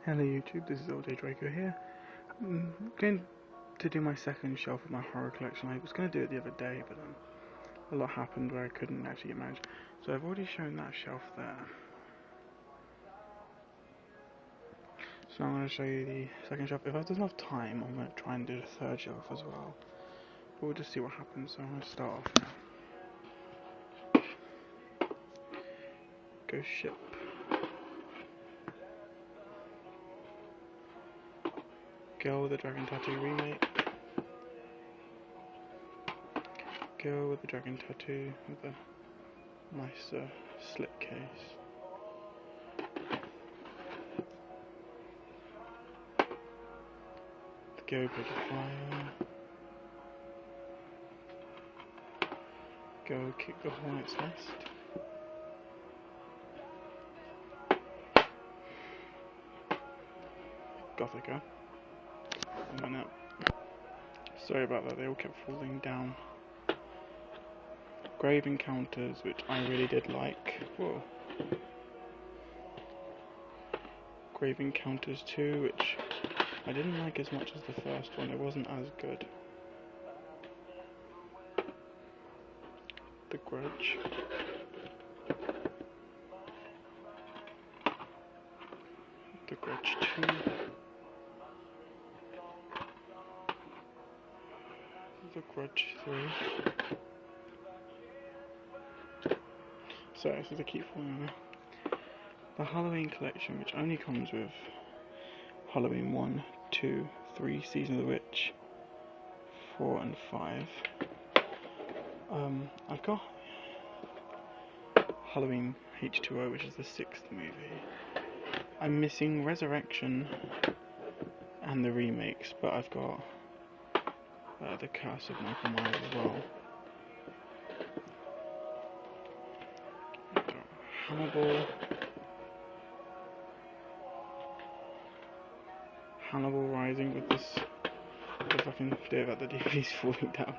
Hello YouTube, this is LJ Draco here. I'm going to do my second shelf of my horror collection. I was going to do it the other day, but a lot happened where I couldn't actually get managed. So I've already shown that shelf there. So now I'm going to show you the second shelf. If I have enough time, I'm going to try and do the third shelf as well. But we'll just see what happens, so I'm going to start off now. Ghost Ship. Girl with the Dragon Tattoo remake. Girl with the Dragon Tattoo with a nice slipcase. The Go Bridge of Fire. Go Kick the Hornet's Nest. Gothica. And up. Sorry about that, they all kept falling down. Grave Encounters, which I really did like. Whoa. Grave Encounters 2, which I didn't like as much as the first one. It wasn't as good. The Grudge. The Grudge 2. The Grudge 3. Sorry, so they keep falling over. The Halloween collection, which only comes with Halloween 1, 2, 3, Season of the Witch, 4 and 5. I've got Halloween H2O, which is the 6th movie. I'm missing Resurrection and the remakes, but I've got The Curse of Michael Myers as well. I've got Hannibal Rising with this. The fucking day about the DVD's falling down.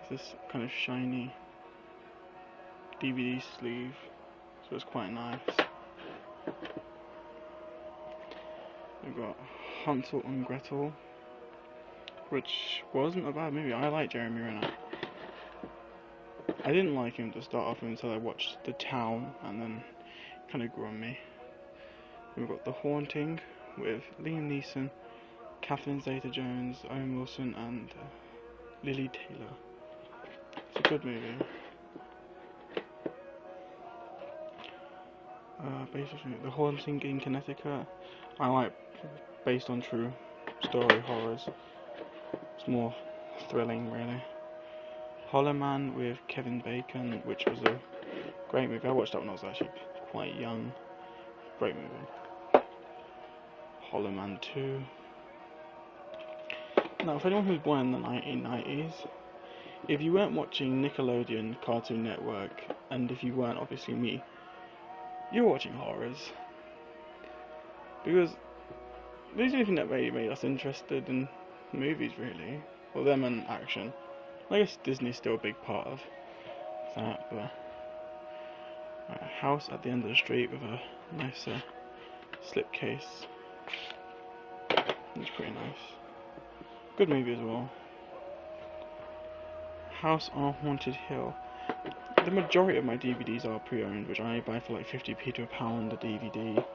This kind of shiny DVD sleeve, so it's quite nice. We've got Hansel and Gretel, which wasn't a bad movie. I like Jeremy Renner. I didn't like him to start off with until I watched The Town, and then kind of grew on me. We've got The Haunting with Liam Neeson, Catherine Zeta-Jones, Owen Wilson, and Lily Taylor. It's a good movie. Basically, The Haunting in Connecticut. I like based on true story horrors. It's more thrilling, really. Hollow Man with Kevin Bacon, which was a great movie. I watched that when I was actually quite young. Great movie. Hollow Man 2. Now, for anyone who's born in the 1990s, if you weren't watching Nickelodeon, Cartoon Network, and if you weren't obviously me, you're watching horrors. Because these are the things that made us interested in movies, really. Well, them and action. I guess Disney's still a big part of that, but a house at the end of the street with a nice slipcase. It's pretty nice. Good movie as well. House on a Haunted Hill. The majority of my DVDs are pre-owned, which I buy for like 50p to £1 a DVD.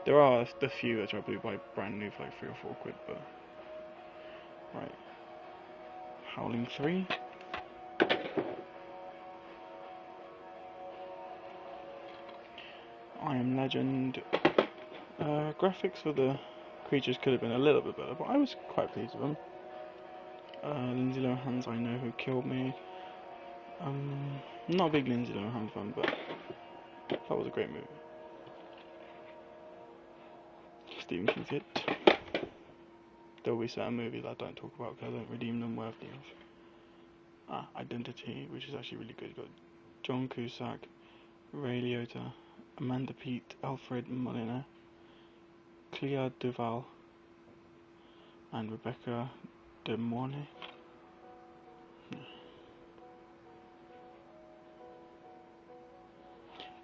There are the few that I probably buy brand new for like 3 or 4 quid, but... Right. Howling 3. I Am Legend. Graphics for the creatures could have been a little bit better, but I was quite pleased with them. Lindsay Lohan's I Know Who Killed Me. Not a big Lindsay Lohan fan, but that was a great movie. Stephen King's It. There will be certain movies I don't talk about because I don't redeem them worthy of. Identity, which is actually really good. You've got John Cusack, Ray Liotta, Amanda Peet, Alfred Molina, Clea Duvall, and Rebecca De Mornay.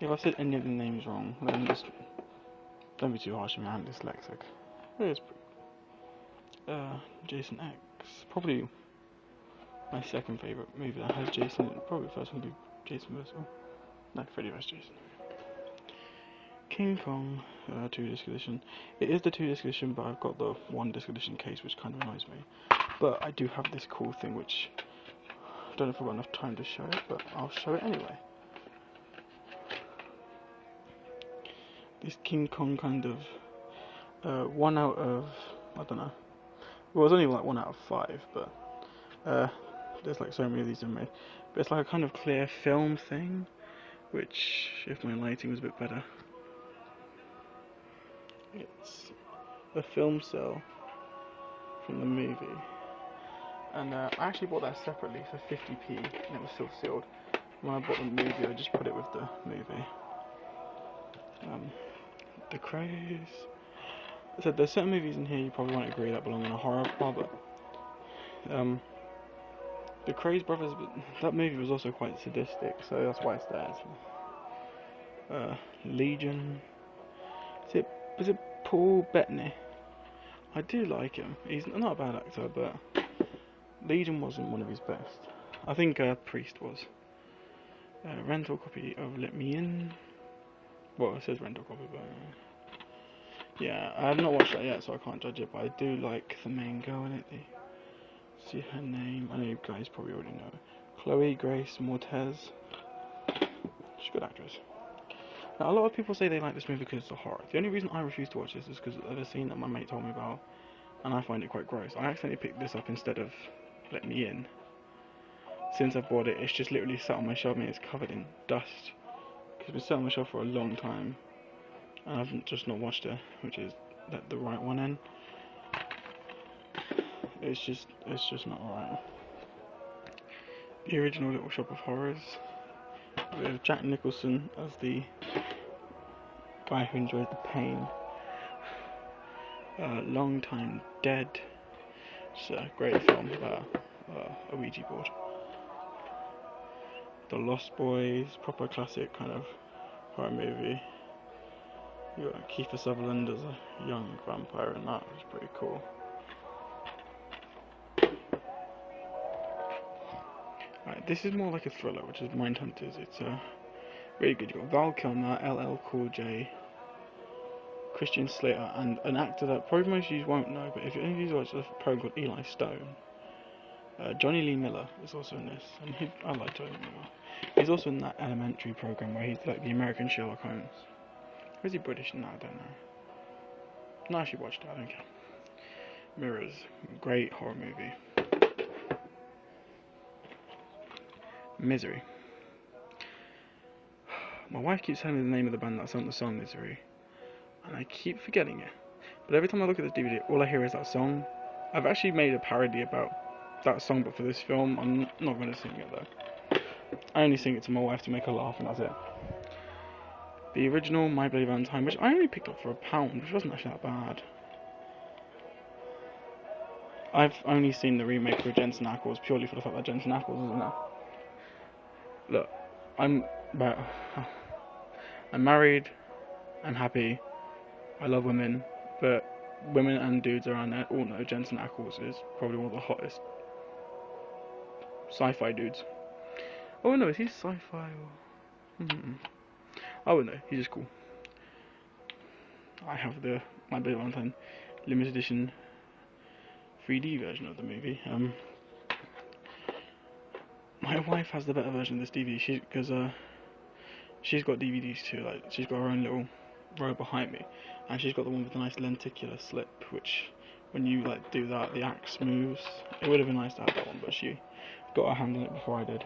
If I said any of the names wrong, then just Don't be too harsh on me, I'm dyslexic. It is Jason X. Probably my second favourite movie that has Jason in it. Probably the first one would be Jason vs. No, Freddy vs. Jason. King Kong, 2-disc edition. It is the 2-disc edition, but I've got the 1-disc edition case, which kind of annoys me. But I do have this cool thing, which I don't know if I've got enough time to show it, but I'll show it anyway. This King Kong kind of 1 out of, I don't know. Well, it's only like 1 out of 5, but there's like so many of these in me. But it's like a kind of clear film thing, which, if my lighting was a bit better, it's a film cell from the movie. And I actually bought that separately for 50p, and it was still sealed. When I bought the movie, I just put it with the movie. The Krays. I said there's certain movies in here you probably won't agree that belong in a horror bar, but the Krays brothers, that movie was also quite sadistic, so that's why it's there. Legion. Is it Paul Bettany? I do like him. He's not a bad actor, but Legion wasn't one of his best. I think Priest was. Rental copy of Let Me In. Well, it says rental copy, but yeah, I have not watched that yet, so I can't judge it. But I do like the main girl in it. See her name. I know you guys probably already know. Chloe Grace Moretz. She's a good actress. Now, a lot of people say they like this movie because it's a horror. The only reason I refuse to watch this is because of a scene that my mate told me about, and I find it quite gross. I accidentally picked this up instead of Let Me In. Since I bought it, it's just literally sat on my shelf and it's covered in dust. It's been sat on my shelf for a long time, and I've just not watched it, which is the right one in. It's just not alright. The original Little Shop of Horrors, with Jack Nicholson as the guy who enjoys the pain. Long Time Dead. It's a great film about a Ouija board. The Lost Boys, proper classic kind of horror movie. You got Kiefer Sutherland as a young vampire, and that was pretty cool. Right, this is more like a thriller, which is Mindhunters. It's really good. You've got Val Kilmer, LL Cool J, Christian Slater, and an actor that probably most of you won't know, but if any of you watch a program called Eli Stone, Johnny Lee Miller is also in this, and I like Johnny Miller. He's also in that Elementary program where he's like the American Sherlock Holmes. Or is he British? No, I don't know. No, I actually watched it, I don't care. Mirrors, great horror movie. Misery. My wife keeps telling me the name of the band that sung the song Misery, and I keep forgetting it. But every time I look at this DVD, all I hear is that song. I've actually made a parody about that song, but for this film, I'm not going to sing it though. I only sing it to my wife to make her laugh, and that's it. The original My Bloody Valentine, which I only picked up for £1, which wasn't actually that bad. I've only seen the remake with Jensen Ackles purely for the fact that Jensen Ackles isn't there. Look, I'm married, I'm happy, I love women, but women and dudes around there all know Jensen Ackles is probably one of the hottest sci-fi dudes. Oh no, is he sci-fi or... Oh no, he's just cool. I have the My Bloody Valentine limited edition 3D version of the movie. My wife has the better version of this DVD because she's got DVDs too. Like she's got her own little row behind me, and she's got the one with the nice lenticular slip, which when you like do that, the axe moves. It would have been nice to have that one, but she got her hand on it before I did.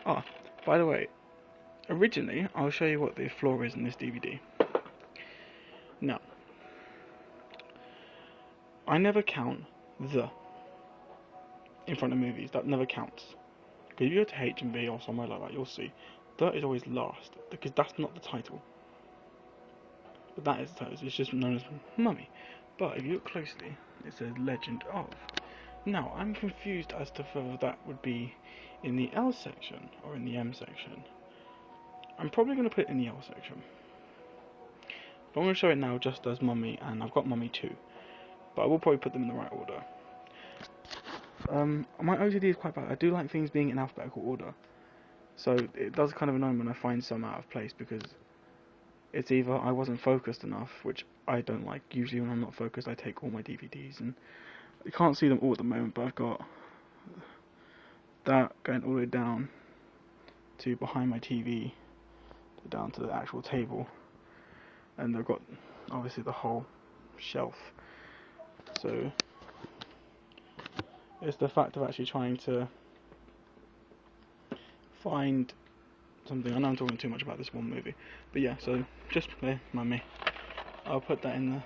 Ah, by the way, originally I'll show you what the floor is in this DVD. Now, I never count the in front of movies. That never counts. Because if you go to H&B or somewhere like that, you'll see that is always last, because that's not the title. But that is the title. It's just known as Mummy. But if you look closely, it says Legend of. Now, I'm confused as to whether that would be in the L section or in the M section. I'm probably going to put it in the L section. But I'm going to show it now just as Mummy, and I've got Mummy 2. But I will probably put them in the right order. My OCD is quite bad. I do like things being in alphabetical order. So it does kind of annoy me when I find some out of place, because it's either I wasn't focused enough, which I don't like. Usually when I'm not focused, I take all my DVDs, and you can't see them all at the moment, but I've got that going all the way down to behind my TV, down to the actual table, and I've got obviously the whole shelf. So it's the fact of actually trying to find something. I know I'm talking too much about this one movie, but yeah, so just there, Mummy. I'll put that in the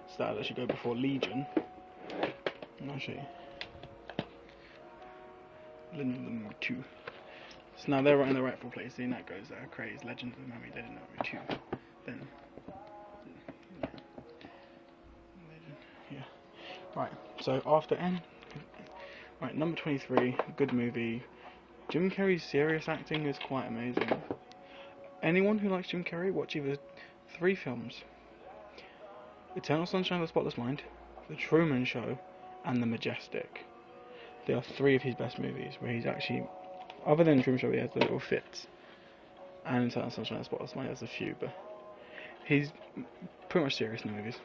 so that'll actually go before Legion. And I'll show you. Legend of 2. So now they're right in the rightful place. Seeing that goes there. Craze, Legends of the Mummy, Legend of 2. Then, yeah. Legend, yeah. Right, so after N. Right, number 23, good movie. Jim Carrey's serious acting is quite amazing. Anyone who likes Jim Carrey, watch either 3 films: Eternal Sunshine of the Spotless Mind, The Truman Show, and The Majestic. They are 3 of his best movies, where he's actually, other than The Truman Show, he has the little fits, and Eternal Sunshine of the Spotless Mind has a few, but he's pretty much serious in the movies.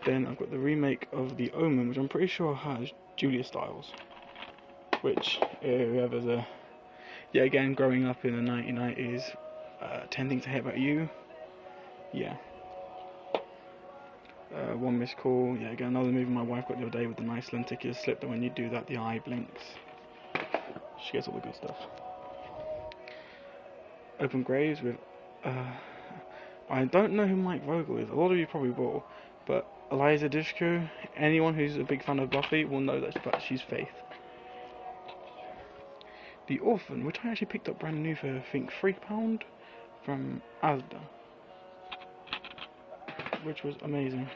Then I've got the remake of The Omen, which I'm pretty sure has Julia Stiles, which, whoever's yet again, growing up in the 1990s, 10 Things I Hate About You, yeah. One Missed Call, yeah, again, another movie my wife got the other day with the nice lenticular slip that when you do that, the eye blinks. She gets all the good stuff. Open Graves with, I don't know who Mike Vogel is, a lot of you probably will, but Eliza Dushku, anyone who's a big fan of Buffy will know that she's Faith. The Orphan, which I actually picked up brand new for, I think, £3 from Asda, which was amazing.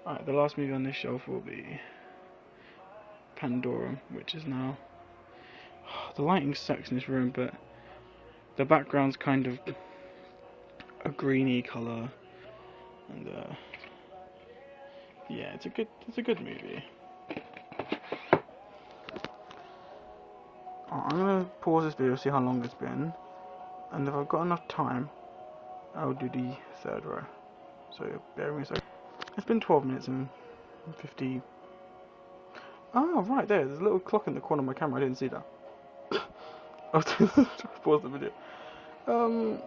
Alright, the last movie on this shelf will be Pandora, which is now, the lighting sucks in this room, but the background's kind of a greeny colour, and yeah, it's a good movie. I'm gonna pause this video, see how long it's been, and if I've got enough time, I'll do the 3rd row. So bear with me a second. It's been 12 minutes and 50. Oh, right there. There's a little clock in the corner of my camera. I didn't see that. I'll pause the video. Do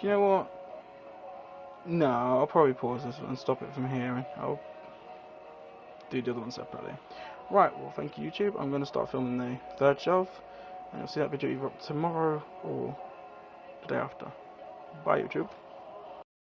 you know what? No, I'll probably pause this and stop it from here, and I'll do the other one separately. Right, well, thank you, YouTube. I'm going to start filming the 3rd shelf, and you'll see that video either up tomorrow or the day after. Bye, YouTube.